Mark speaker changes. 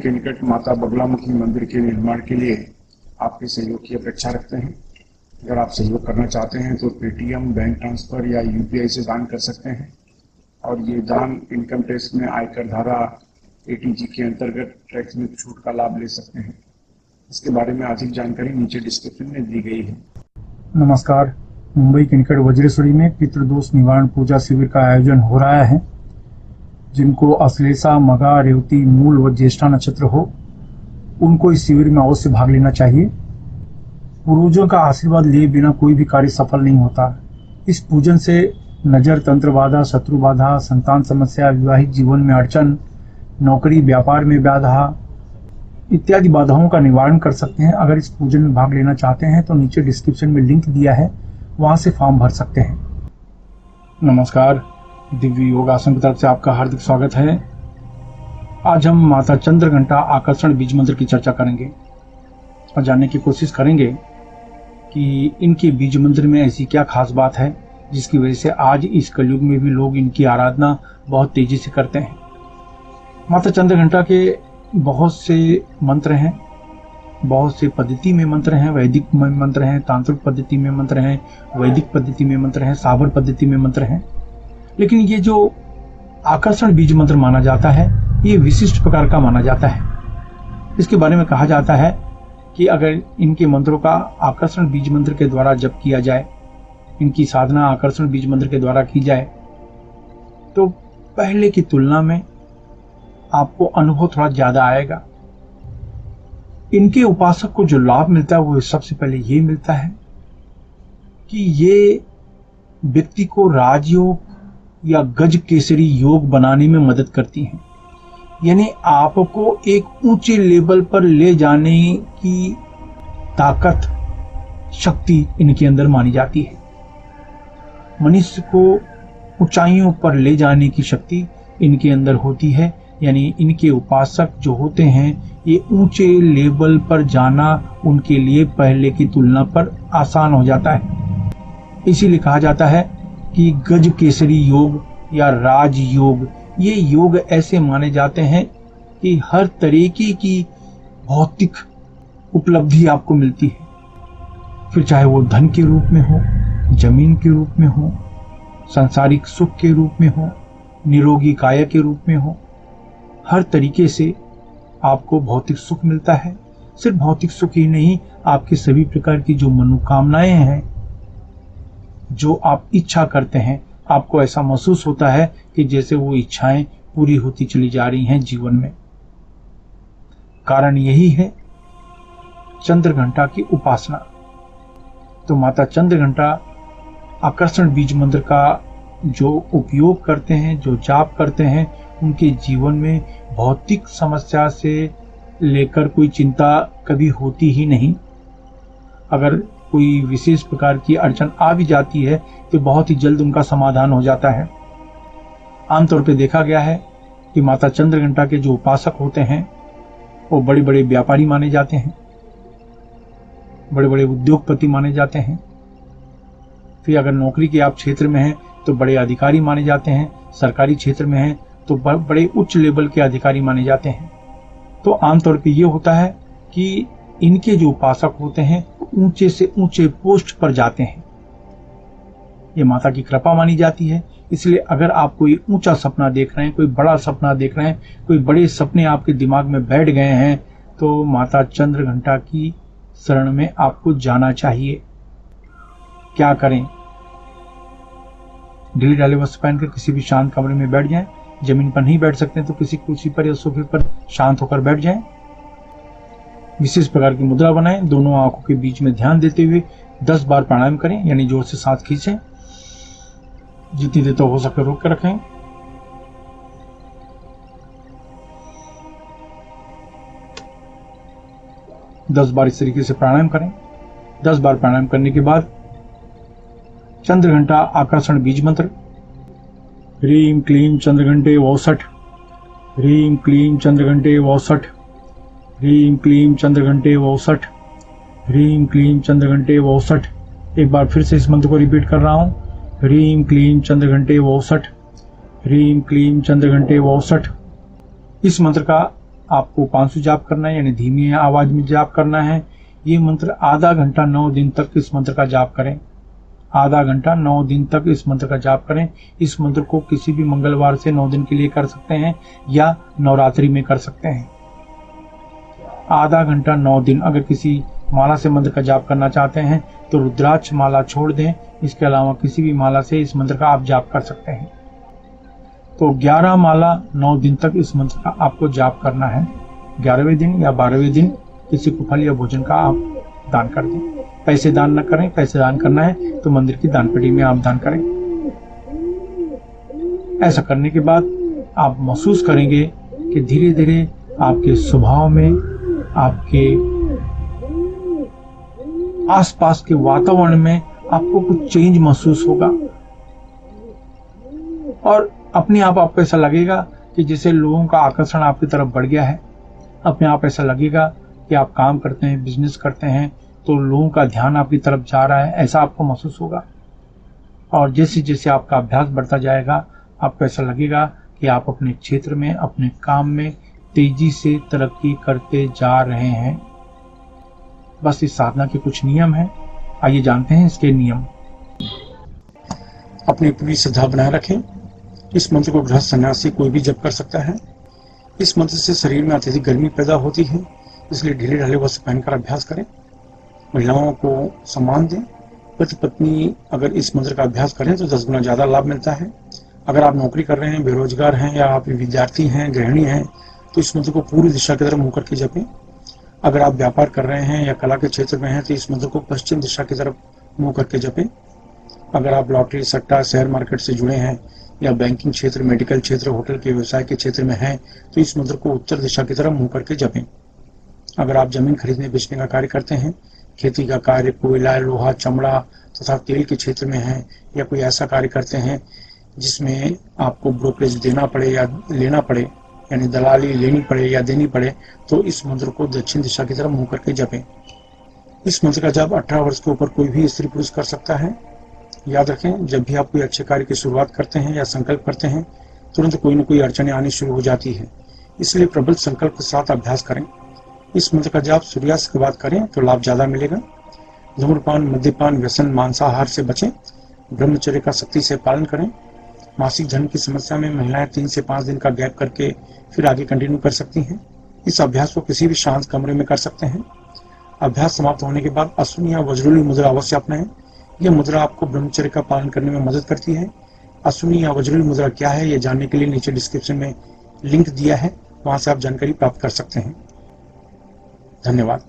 Speaker 1: के निकट माता बगलामुखी मंदिर के निर्माण के लिए आपके सहयोग की अपेक्षा रखते हैं। अगर आप सहयोग करना चाहते हैं तो पेटीएम, बैंक ट्रांसफर या यूपीआई से दान कर सकते हैं और ये दान इनकम टैक्स में आयकर धारा 80G के अंतर्गत टैक्स में छूट का लाभ ले सकते हैं। इसके बारे में अधिक जानकारी नीचे डिस्क्रिप्शन में दी गई है।
Speaker 2: नमस्कार। मुंबई के निकट वज्रेश्वरी में पितृदोष निवारण पूजा शिविर का आयोजन हो रहा है। जिनको अश्लेषा, मघा, रेवती, मूल व ज्येष्ठा नक्षत्र हो, उनको इस शिविर में अवश्य भाग लेना चाहिए। पूर्वजों का आशीर्वाद लिए बिना कोई भी कार्य सफल नहीं होता। इस पूजन से नजर, तंत्र बाधा, शत्रु बाधा, संतान समस्या, विवाहिक जीवन में अड़चन, नौकरी व्यापार में बाधा इत्यादि बाधाओं का निवारण कर सकते हैं। अगर इस पूजन में भाग लेना चाहते हैं तो नीचे डिस्क्रिप्शन में लिंक दिया है, वहां से फॉर्म भर सकते हैं। नमस्कार, दिव्य योग आसन की तरफ से आपका हार्दिक स्वागत है। आज हम माता चंद्रघंटा आकर्षण बीज मंत्र की चर्चा करेंगे और जानने की कोशिश करेंगे कि इनके बीज मंत्र में ऐसी क्या खास बात है जिसकी वजह से आज इस कलयुग में भी लोग इनकी आराधना बहुत तेजी से करते हैं। माता चंद्रघंटा के बहुत से मंत्र हैं, बहुत से पद्धति में मंत्र हैं, वैदिक में मंत्र हैं, तांत्रिक पद्धति में मंत्र हैं, वैदिक पद्धति में मंत्र हैं, साबर पद्धति में मंत्र हैं। लेकिन ये जो आकर्षण बीज मंत्र माना जाता है, ये विशिष्ट प्रकार का माना जाता है। इसके बारे में कहा जाता है कि अगर इनके मंत्रों का आकर्षण बीज मंत्र के द्वारा जप किया जाए, इनकी साधना आकर्षण बीज मंत्र के द्वारा की जाए, तो पहले की तुलना में आपको अनुभव थोड़ा ज्यादा आएगा। इनके उपासक को जो लाभ मिलता है वो सबसे पहले ये मिलता है कि ये व्यक्ति को राजयोग या गज केसरी योग बनाने में मदद करती हैं। यानी आपको एक ऊंचे लेवल पर ले जाने की ताकत, शक्ति इनके अंदर मानी जाती है। मनुष्य को ऊंचाइयों पर ले जाने की शक्ति इनके अंदर होती है। यानी इनके उपासक जो होते हैं, ये ऊंचे लेवल पर जाना उनके लिए पहले की तुलना पर आसान हो जाता है। इसीलिए कहा जाता है कि गज केसरी योग या राज योग, ये योग ऐसे माने जाते हैं कि हर तरीके की भौतिक उपलब्धि आपको मिलती है। फिर चाहे वो धन के रूप में हो, जमीन के रूप में हो, सांसारिक सुख के रूप में हो, निरोगी काया के रूप में हो, हर तरीके से आपको भौतिक सुख मिलता है। सिर्फ भौतिक सुख ही नहीं, आपके सभी प्रकार की जो मनोकामनाएं हैं, जो आप इच्छा करते हैं, आपको ऐसा महसूस होता है कि जैसे वो इच्छाएं पूरी होती चली जा रही हैं जीवन में। कारण यही है चंद्रघंटा की उपासना। तो माता चंद्रघंटा आकर्षण बीज मंत्र का जो उपयोग करते हैं, जो जाप करते हैं, उनके जीवन में भौतिक समस्या से लेकर कोई चिंता कभी होती ही नहीं। अगर कोई विशेष प्रकार की अड़चन आ भी जाती है तो बहुत ही जल्द उनका समाधान हो जाता है। आमतौर पर देखा गया है कि माता चंद्रघंटा के जो उपासक होते हैं वो बड़े बड़े व्यापारी माने जाते हैं, बड़े बड़े उद्योगपति माने जाते हैं। फिर अगर नौकरी के आप क्षेत्र में हैं तो बड़े अधिकारी माने जाते हैं, सरकारी क्षेत्र में हैं तो बड़े उच्च लेवल के अधिकारी माने जाते हैं। तो आमतौर पे ये होता है कि इनके जो उपासक होते हैं ऊंचे से ऊंचे पोस्ट पर जाते हैं। ये माता की कृपा मानी जाती है। इसलिए अगर आप कोई ऊंचा सपना देख रहे हैं, कोई बड़ा सपना देख रहे हैं, कोई बड़े सपने आपके दिमाग में बैठ गए हैं, तो माता चंद्रघंटा की शरण में आपको जाना चाहिए। क्या करें? ढीले ढाले वस्त्र पहनकर किसी भी शांत कमरे में बैठ जाएं। जमीन पर नहीं बैठ सकते तो किसी कुर्सी पर या सोफे पर शांत होकर बैठ जाएं। विशेष प्रकार की मुद्रा बनाएं। दोनों आंखों के बीच में ध्यान देते हुए 10 बार प्राणायाम करें, यानी जोर से सांस खींचें। जितनी देर तक हो सके रोक कर रखें। दस बार इस तरीके से प्राणायाम करें। 10 बार प्राणायाम करने के बाद चंद्रघंटा आकर्षण बीज मंत्र ह्रीं क्लीं चंद्रघंटे वौसठ, ह्रीं क्लीं चंद्रघंटे वौसठ, ह्रीं क्लीं चंद्रघंटे वौसठ, ह्रीं क्लीं चंद्रघंटे वौसठ। एक बार फिर से इस मंत्र को रिपीट कर रहा हूं। ह्रीं क्लीं चंद्रघंटे वौसठ, ह्रीं क्लीं चंद्रघंटे वौसठ। इस मंत्र का आपको 500 जाप करना है, यानी धीमी आवाज में जाप करना है। ये मंत्र आधा घंटा 9 दिन तक इस मंत्र का जाप करें। आधा घंटा 9 दिन तक इस मंत्र का जाप करें। इस मंत्र को किसी भी मंगलवार से 9 दिन के लिए कर सकते हैं या नवरात्रि में कर सकते हैं। आधा घंटा 9 दिन। अगर किसी माला से मंत्र का जाप करना चाहते हैं तो रुद्राक्ष माला छोड़ दें। इसके अलावा किसी भी माला से इस मंत्र का आप जाप कर सकते हैं। तो 11 माला 9 दिन तक इस मंत्र का आपको जाप करना है। 11वें दिन या 12वें दिन किसी को फल या भोजन का आप दान कर दें। पैसे दान न करें। पैसे दान करना है तो मंदिर की दान पेटी में आप दान करें। ऐसा करने के बाद आप महसूस करेंगे कि धीरे धीरे आपके स्वभाव में, आपके आसपास के वातावरण में आपको कुछ चेंज महसूस होगा और अपने आप आपको ऐसा लगेगा कि जैसे लोगों का आकर्षण आपकी तरफ बढ़ गया है। अपने आप ऐसा लगेगा कि आप काम करते हैं, बिजनेस करते हैं तो लोगों का ध्यान आपकी तरफ जा रहा है, ऐसा आपको महसूस होगा। और जैसे जैसे आपका अभ्यास बढ़ता जाएगा आपको ऐसा लगेगा कि आप अपने क्षेत्र में, अपने काम में तेजी से तरक्की करते जा रहे हैं। बस इस साधना के कुछ नियम हैं, आइए जानते हैं इसके नियम।
Speaker 1: अपनी पूरी श्रद्धा बनाए रखें। इस मंत्र को गृहस्थ सन्यासी कोई भी जप कर सकता है। इस मंत्र से शरीर में अत्यधिक गर्मी पैदा होती है, इसलिए ढीले ढाले वस्त्र पहनकर अभ्यास करें। महिलाओं को सम्मान दें। पति पत्नी अगर इस मंत्र का अभ्यास करें तो 10 गुना ज्यादा लाभ मिलता है। अगर आप नौकरी कर रहे हैं, बेरोजगार हैं या आप विद्यार्थी हैं, गृहिणी हैं तो इस मंत्र को पूरी दिशा की तरफ मुंह करके जपें। अगर आप व्यापार कर रहे हैं या कला के क्षेत्र में हैं तो इस मंत्र को पश्चिम दिशा की तरफ मुंह करके जपें। अगर आप लॉटरी, सट्टा, शेयर मार्केट से जुड़े हैं या बैंकिंग क्षेत्र, मेडिकल क्षेत्र, होटल के व्यवसाय के क्षेत्र में हैं तो इस मंत्र को उत्तर दिशा की तरफ मुंह करके जपें। अगर आप जमीन खरीदने बेचने का कार्य करते हैं, खेती का कार्य, कोयला, लोहा, चमड़ा तथा तेल के क्षेत्र में हैं या कोई ऐसा कार्य करते हैं जिसमें आपको ब्रोकरेज देना पड़े या लेना पड़े, यानी दलाली लेनी पड़े या देनी पड़े, तो इस मंत्र को दक्षिण दिशा की तरफ मुंह करके जपें। इस मंत्र का जप 18 वर्ष के ऊपर कोई भी स्त्री पुरुष कर सकता है। याद रखें, जब भी आप कोई अच्छे कार्य की शुरुआत करते हैं या संकल्प करते हैं तुरंत कोई न कोई अड़चनें आनी शुरू हो जाती है, इसलिए प्रबल संकल्प के साथ अभ्यास करें। इस मंत्र का जाप सूर्यास्त के बाद करें तो लाभ ज्यादा मिलेगा। धूम्रपान, मद्यपान, व्यसन, मांसाहार से बचें। ब्रह्मचर्य का सख्ती से पालन करें। मासिक धर्म की समस्या में महिलाएं 3 से 5 दिन का गैप करके फिर आगे कंटिन्यू कर सकती हैं। इस अभ्यास को किसी भी शांत कमरे में कर सकते हैं। अभ्यास समाप्त होने के बाद अश्विनी या वज्रली मुद्रा अवश्य अपनाएं। यह मुद्रा आपको ब्रह्मचर्य का पालन करने में मदद करती है। अश्विनी या वज्रली मुद्रा क्या है यह जानने के लिए नीचे डिस्क्रिप्शन में लिंक दिया है, वहां से आप जानकारी प्राप्त कर सकते हैं। धन्यवाद।